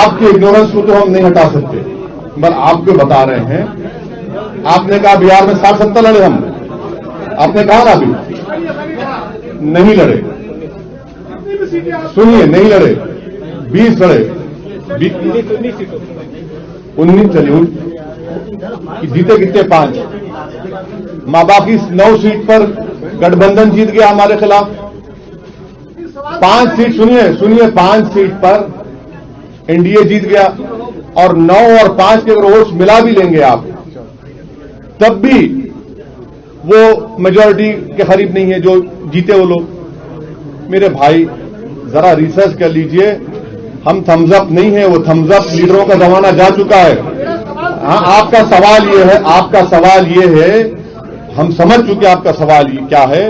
आपके इग्नोरेंस को तो हम नहीं हटा सकते, पर आपको बता रहे हैं। आपने कहा बिहार में 60-70 लड़े हम, आपने कहा ना अभी नहीं लड़े। सुनिए, नहीं लड़े, 20 लड़े, 19 चलिए, जीते कितने 5, मां बाकी 9 सीट पर गठबंधन जीत गया हमारे खिलाफ। 5 सीट, सुनिए 5 सीट पर एनडीए जीत गया, और 9 और 5 के अगर वोट्स मिला भी लेंगे आप, तब भी वो मेजॉरिटी के करीब नहीं है जो जीते वो लोग। मेरे भाई जरा रिसर्च कर लीजिए, हम थम्स अप नहीं है, वो थम्स अप लीडरों का जमाना जा चुका है। हाँ, आपका सवाल ये है, हम समझ चुके आपका सवाल ये क्या है,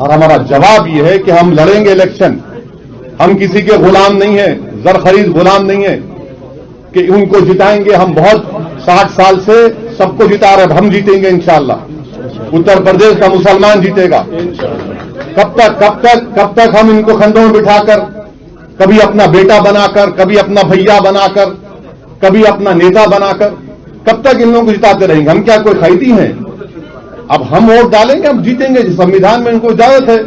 और हमारा जवाब ये है कि हम लड़ेंगे इलेक्शन। हम किसी के गुलाम नहीं है, जर खरीद गुलाम नहीं है कि उनको जिताएंगे। हम बहुत 60 साल से सबको जिता रहे, हम जीतेंगे इंशाअल्लाह। उत्तर प्रदेश का मुसलमान जीतेगा। कब तक हम इनको कंधों में बिठाकर, कभी अपना बेटा बनाकर, कभी अपना भैया बनाकर, कभी अपना नेता बनाकर, कब तक इन लोगों को जिताते रहेंगे? हम क्या कोई खरीदी हैं? अब हम वोट डालेंगे, हम जीतेंगे। संविधान में इनको इजाजत है,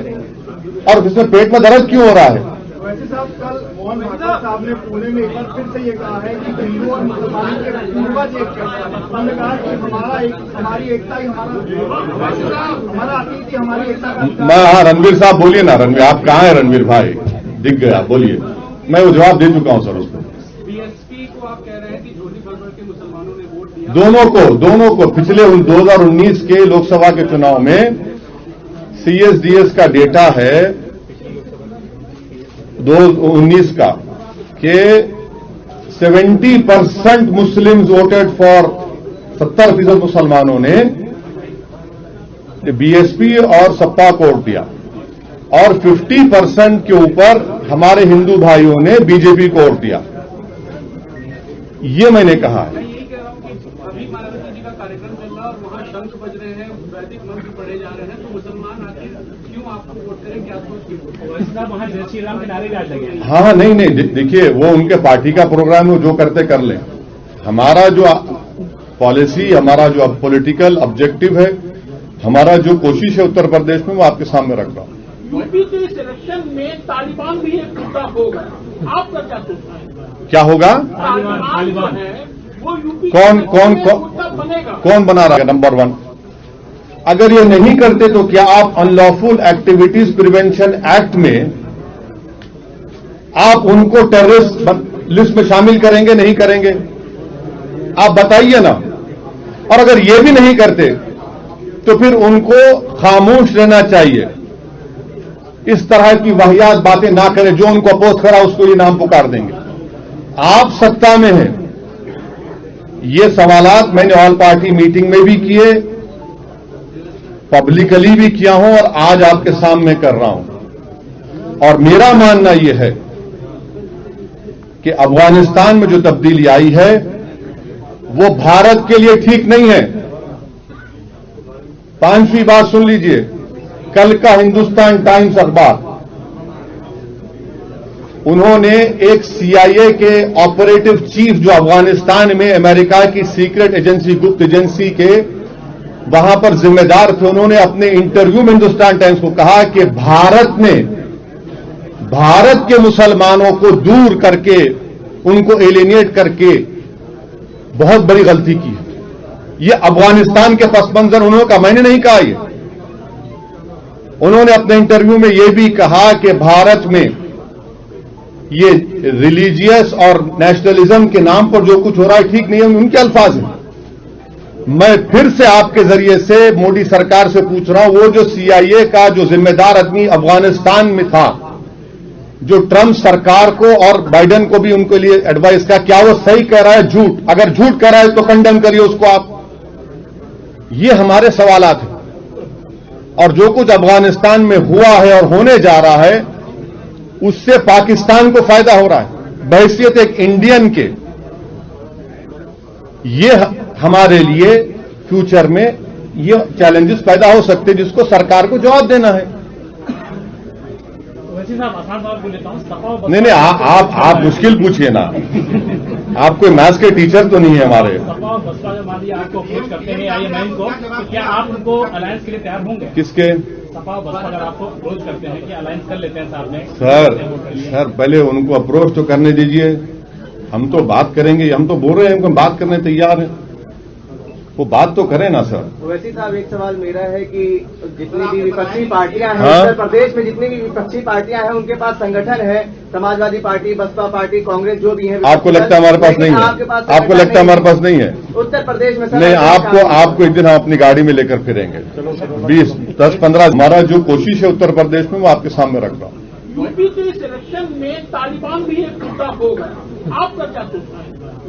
और इसमें पेट में दर्द क्यों हो रहा है? वैसे साहब, कल मोहन भागवत साहब ने पुणे में एक बार फिर से ये कहा है कि हिंदू और मुसलमानों के पूर्वज एक थे। उन्होंने कहा कि हमारी एकता ही हमारा अतीत ही हमारी एकता का। हाँ, रणवीर साहब बोलिए ना। रणवीर, आप कहाँ हैं रणवीर भाई? दिख गया, बोलिए। मैं वो जवाब दे चुका हूं सर उसको। बीएसपी को आप कह रहे हैं कि झोली भर के मुसलमानों ने वोट दिया। दोनों को पिछले 2019 के लोकसभा के चुनाव में CSDS का डेटा है 2019 का कि 70% मुस्लिम्स वोटेड फॉर, 70% मुसलमानों ने बीएसपी और सपा को वोट दिया, और 50% के ऊपर हमारे हिंदू भाइयों ने बीजेपी को वोट दिया। ये मैंने कहा है। मैं यही कह रहा हूं कि अभी मायावती जी का कार्यक्रम चल रहा है और वहां शंख बज रहे हैं, वैदिक मंत्र पढ़े जा रहे हैं, तो मुसलमान आखिर क्यों आपको वोट करें? क्या सोच की वहां जय श्री राम के नारे आज लगे? हाँ, नहीं, देखिए, वो उनके पार्टी का प्रोग्राम है, जो करते कर लें। हमारा जो पॉलिसी, हमारा जो पॉलिटिकल ऑब्जेक्टिव है, हमारा जो कोशिश है उत्तर प्रदेश में, वो आपके सामने रख रहा हूं। यूपी के सिलेक्शन में तालिबान भी एक मुद्दा होगा, आपका क्या सोचना है? क्या होगा? तालिबान है वो यूपी कौन बनेगा। कौन बना रहा है? नंबर 1, अगर ये नहीं करते तो क्या आप अनलॉफुल एक्टिविटीज प्रिवेंशन एक्ट में आप उनको टेररिस्ट लिस्ट में शामिल करेंगे, नहीं करेंगे? आप बताइए ना। और अगर ये भी नहीं करते तो फिर उनको खामोश रहना चाहिए, इस तरह की वाहियात बातें ना करें। जो उनको अपोज करा उसको ये नाम पुकार देंगे। आप सत्ता में हैं, ये सवालात मैंने ऑल पार्टी मीटिंग में भी किए, पब्लिकली भी किया हूं, और आज आपके सामने कर रहा हूं। और मेरा मानना यह है कि अफगानिस्तान में जो तब्दीली आई है वो भारत के लिए ठीक नहीं है। 5वीं बात सुन लीजिए, कल का हिंदुस्तान टाइम्स अखबार, उन्होंने एक CIA के ऑपरेटिव चीफ जो अफगानिस्तान में अमेरिका की सीक्रेट एजेंसी, गुप्त एजेंसी के वहां पर जिम्मेदार थे, उन्होंने अपने इंटरव्यू में हिंदुस्तान टाइम्स को कहा कि भारत ने भारत के मुसलमानों को दूर करके, उनको एलिनेट करके बहुत बड़ी गलती की है। ये अफगानिस्तान के पस मंजर उन्होंने कहा, मैंने नहीं कहा। ये उन्होंने अपने इंटरव्यू में यह भी कहा कि भारत में ये रिलीजियस और नेशनलिज्म के नाम पर जो कुछ हो रहा है ठीक नहीं है, उनके अल्फाज हैं। मैं फिर से आपके जरिए से मोदी सरकार से पूछ रहा हूं, वो जो CIA का जो जिम्मेदार आदमी अफगानिस्तान में था, जो ट्रंप सरकार को और बाइडेन को भी उनके लिए एडवाइस का, क्या वो सही कह रहा है, झूठ? अगर झूठ कह रहा है तो कंडेम करिए उसको आप। ये हमारे सवालात हैं। और जो कुछ अफगानिस्तान में हुआ है और होने जा रहा है, उससे पाकिस्तान को फायदा हो रहा है। बहैसियत एक इंडियन के, ये हमारे लिए फ्यूचर में ये चैलेंजेस पैदा हो सकते हैं, जिसको सरकार को जवाब देना है। वैसे साहब आसान सवाल बोल लेता हूँ, सपा और नहीं नहीं, आप मुश्किल पूछिए ना। आप कोई मैथ्स के टीचर तो नहीं है हमारे। सपा और बसपा जब मान लीजिए आपको अप्रोच करते हैं IMM को, तो क्या आप उनको अलायंस के लिए तैयार होंगे? किसके? सपा और बसपा अगर आपको अप्रोच करते हैं कि अलायंस कर लेते हैं साथ में? सर पहले उनको अप्रोच तो करने दीजिए, हम तो बात करेंगे। हम तो बोल रहे हैं हम बात करने तैयार हैं, वो बात तो करें ना सर। वैसे साहब एक सवाल मेरा है कि जितनी भी विपक्षी पार्टियां हैं, हाँ? उत्तर प्रदेश में जितनी भी विपक्षी पार्टियां हैं उनके पास संगठन है, समाजवादी पार्टी, बसपा पार्टी, कांग्रेस, जो भी है। आपको लगता है हमारे पास नहीं है? आपको लगता है हमारे पास नहीं है? उत्तर प्रदेश में नहीं, आपको एक दिन हम अपनी गाड़ी में लेकर फिरेंगे। 10-15 हमारा जो कोशिश है उत्तर प्रदेश में, वो आपके सामने रख रहा हूँ। यूपी के इलेक्शन में तालिबान भी एक मुद्दा हो गया, आपका क्या सोचना है?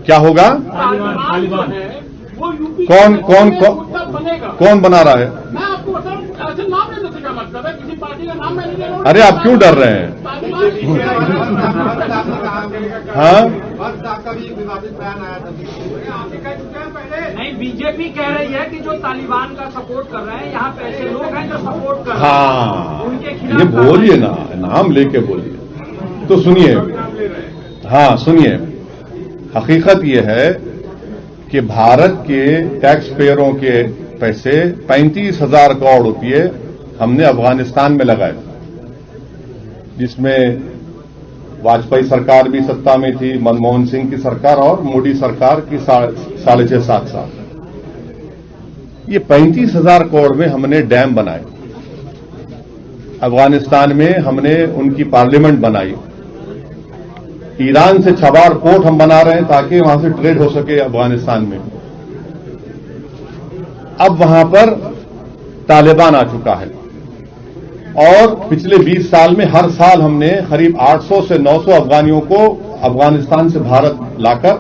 क्या होगा? तालिबान है वो यूपी कौन मुद्दा बनेगा। कौन बना रहा है? मैं आपको बताऊं, ऐसे नाम लेने से क्या मतलब है? किसी पार्टी का नाम मैं नहीं ले रहा हूं। अरे आप क्यों डर रहे हैं? हाँ, नहीं, बीजेपी कह रही है कि जो तालिबान का सपोर्ट कर रहे हैं, यहाँ पे ऐसे लोग हैं जो सपोर्ट कर रहे हैं। हाँ, उनके खिलाफ ये बोलिए ना, नाम लेके बोलिए। तो सुनिए, हाँ सुनिए, हकीकत ये है कि भारत के टैक्स पेयरों के पैसे 35,000 करोड़ रुपये हमने अफगानिस्तान में लगाए, जिसमें वाजपेयी सरकार भी सत्ता में थी, मनमोहन सिंह की सरकार और मोदी सरकार की 6.5-7 साल। ये 35,000 करोड़ में हमने डैम बनाए, अफगानिस्तान में हमने उनकी पार्लियामेंट बनाई, ईरान से छबार पोर्ट हम बना रहे हैं ताकि वहां से ट्रेड हो सके अफगानिस्तान में। अब वहां पर तालिबान आ चुका है और पिछले 20 साल में हर साल हमने करीब 800 से 900 अफगानियों को अफगानिस्तान से भारत लाकर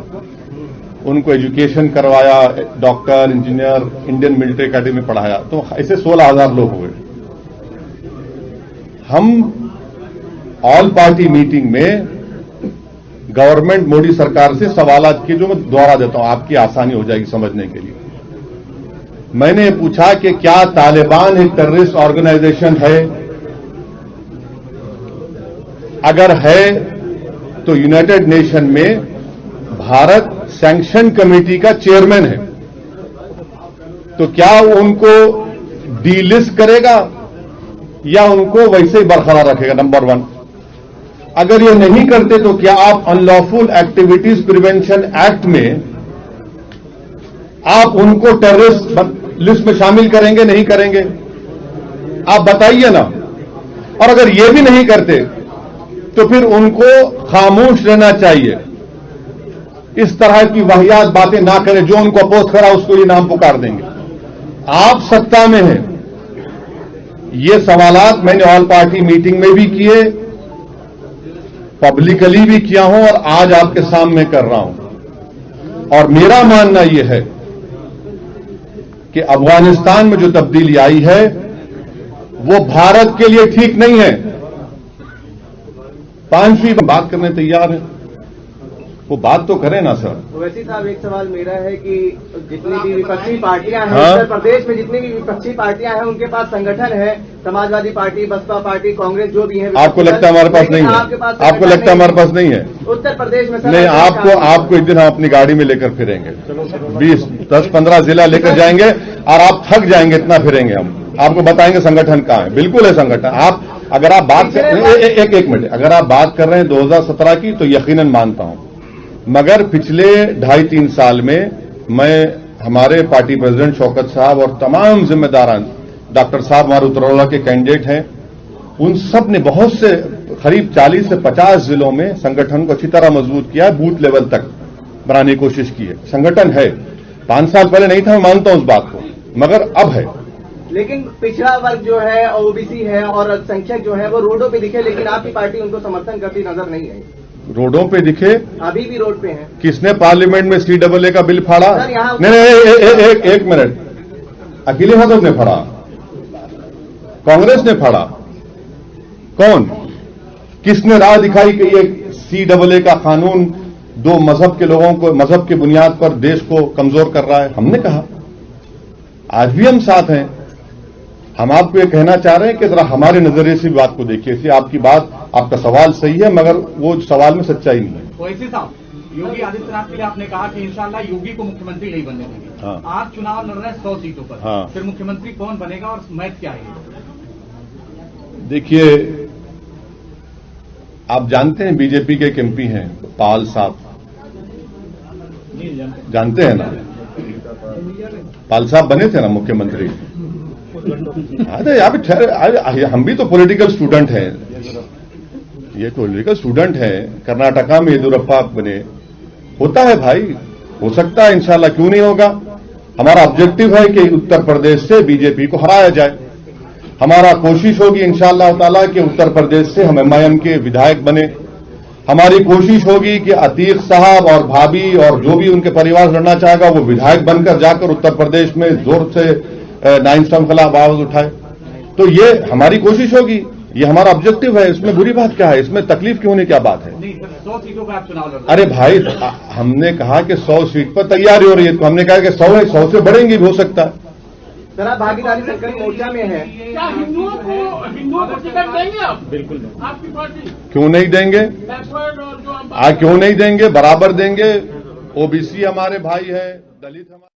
उनको एजुकेशन करवाया, doctor, engineer, Indian military academy में पढ़ाया। तो ऐसे 16,000 लोग हुए। हम ऑल पार्टी मीटिंग में गवर्नमेंट मोदी सरकार से सवालात की, जो मैं दोहरा देता हूं, आपकी आसानी हो जाएगी समझने के लिए। मैंने पूछा कि क्या तालिबान एक टेररिस्ट ऑर्गेनाइजेशन है? अगर है तो यूनाइटेड नेशन में भारत सैंक्शन कमेटी का चेयरमैन है, तो क्या वो उनको डीलिस्ट करेगा या उनको वैसे ही बरकरार रखेगा? नंबर 1। अगर ये नहीं करते तो क्या आप अनलॉफुल एक्टिविटीज प्रिवेंशन एक्ट में आप उनको टेररिस्ट लिस्ट में शामिल करेंगे, नहीं करेंगे? आप बताइए ना। और अगर ये भी नहीं करते तो फिर उनको खामोश रहना चाहिए, इस तरह की वाहियात बातें ना करें। जो उनको अपोज करा उसको ये नाम पुकार देंगे। आप सत्ता में हैं। ये सवालात मैंने ऑल पार्टी मीटिंग में भी किए, पब्लिकली भी किया हूं और आज आपके सामने कर रहा हूं। और मेरा मानना यह है कि अफगानिस्तान में जो तब्दीली आई है वो भारत के लिए ठीक नहीं है। 5वीं बात करने तैयार है, वो बात तो करें ना सर। वैसे साहब एक सवाल मेरा है कि जितनी भी विपक्षी पार्टियां हैं, हाँ? उत्तर प्रदेश में जितनी भी विपक्षी पार्टियां हैं उनके पास संगठन है, समाजवादी पार्टी, बसपा पार्टी, कांग्रेस, जो भी है। आपको लगता है हमारे पास नहीं है? आपको लगता है हमारे पास नहीं है? उत्तर प्रदेश में नहीं, आपको एक दिन हम अपनी गाड़ी में लेकर फिरेंगे। 10-15 जिला लेकर जाएंगे और आप थक जाएंगे, इतना फिरेंगे हम। आपको बताएंगे संगठन कहां है। बिल्कुल है संगठन। आप अगर आप बात कर एक मिनट, अगर आप बात कर रहे हैं 2017 की तो यकीनन मानता हूं, मगर पिछले 2.5-3 साल में मैं, हमारे पार्टी प्रेसिडेंट शौकत साहब और तमाम जिम्मेदारान, डॉक्टर साहब हमारे उत्तरौला के कैंडिडेट हैं, उन सब ने बहुत से करीब 40 से 50 जिलों में संगठन को अच्छी तरह मजबूत किया है, बूथ लेवल तक बनाने की कोशिश की है। संगठन है। 5 साल पहले नहीं था, मैं मानता हूं उस बात को, मगर अब है। लेकिन पिछड़ा वर्ग जो है, ओबीसी है और अल्पसंख्यक जो है वो रोडों पे दिखे, लेकिन आपकी पार्टी उनको समर्थन करती नजर नहीं आई। रोडों पे दिखे? अभी भी रोड पे हैं। किसने पार्लियामेंट में CAA का बिल फाड़ा? सर, यहाँ नहीं, एक मिनट, अखिलेश यादव ने फाड़ा, कांग्रेस ने फाड़ा? कौन? किसने राह दिखाई कि ये CAA का कानून 2 मजहब के लोगों को, मजहब की बुनियाद पर देश को कमजोर कर रहा है? हमने कहा। आज भी हम साथ हैं। हम आपको ये कहना चाह रहे हैं कि जरा हमारे नजरिए से बात को देखिए। इसलिए आपकी बात, आपका सवाल सही है, मगर वो सवाल में सच्चाई नहीं है। ओवैसी साहब, योगी आदित्यनाथ के लिए आपने कहा कि इंशाल्लाह योगी को मुख्यमंत्री नहीं बनने देंगे। हाँ। आप चुनाव लड़ रहे हैं 100 सीटों पर। हाँ। फिर मुख्यमंत्री कौन बनेगा और मैथ क्या है? देखिए, आप जानते हैं बीजेपी के एक एमपी हैं पाल साहब, जानते हैं ना? पाल साहब बने थे ना मुख्यमंत्री। अरे यहाँ पे ठहरे, हम भी तो पॉलिटिकल स्टूडेंट हैं, ये पॉलिटिकल स्टूडेंट हैं। कर्नाटका में येदियुरप्पा बने, होता है भाई, हो सकता है, इंशाल्लाह क्यों नहीं होगा। हमारा ऑब्जेक्टिव है कि उत्तर प्रदेश से बीजेपी को हराया जाए। हमारा कोशिश होगी इंशाअल्लाह ताला कि उत्तर प्रदेश से हम एमआईएम के विधायक बने। हमारी कोशिश होगी कि अतीक साहब और भाभी और जो भी उनके परिवार लड़ना चाहेगा वो विधायक बनकर जाकर उत्तर प्रदेश में जोर से नाइंसाफ के खिलाफ आवाज उठाए। तो ये हमारी कोशिश होगी, ये हमारा ऑब्जेक्टिव है। इसमें बुरी बात क्या है, इसमें तकलीफ क्यों होने, क्या बात है? नहीं, 100 सीटों पर आप चुनाव लड़ रहे हैं। अरे भाई, हमने कहा कि 100 सीट पर तैयारी हो रही है, तो हमने कहा कि 100 है, 100 से बढ़ेंगी भी हो सकता है। सर, आप भागीदारी संकल्प मोर्चा में है, क्या हिंदुओं को टिकट देंगे आप? बिल्कुल नहीं। आपकी पार्टी क्यों नहीं देंगे? बैकवर्ड और जो क्यों नहीं देंगे, बराबर देंगे। ओबीसी हमारे भाई है, दलित हमारे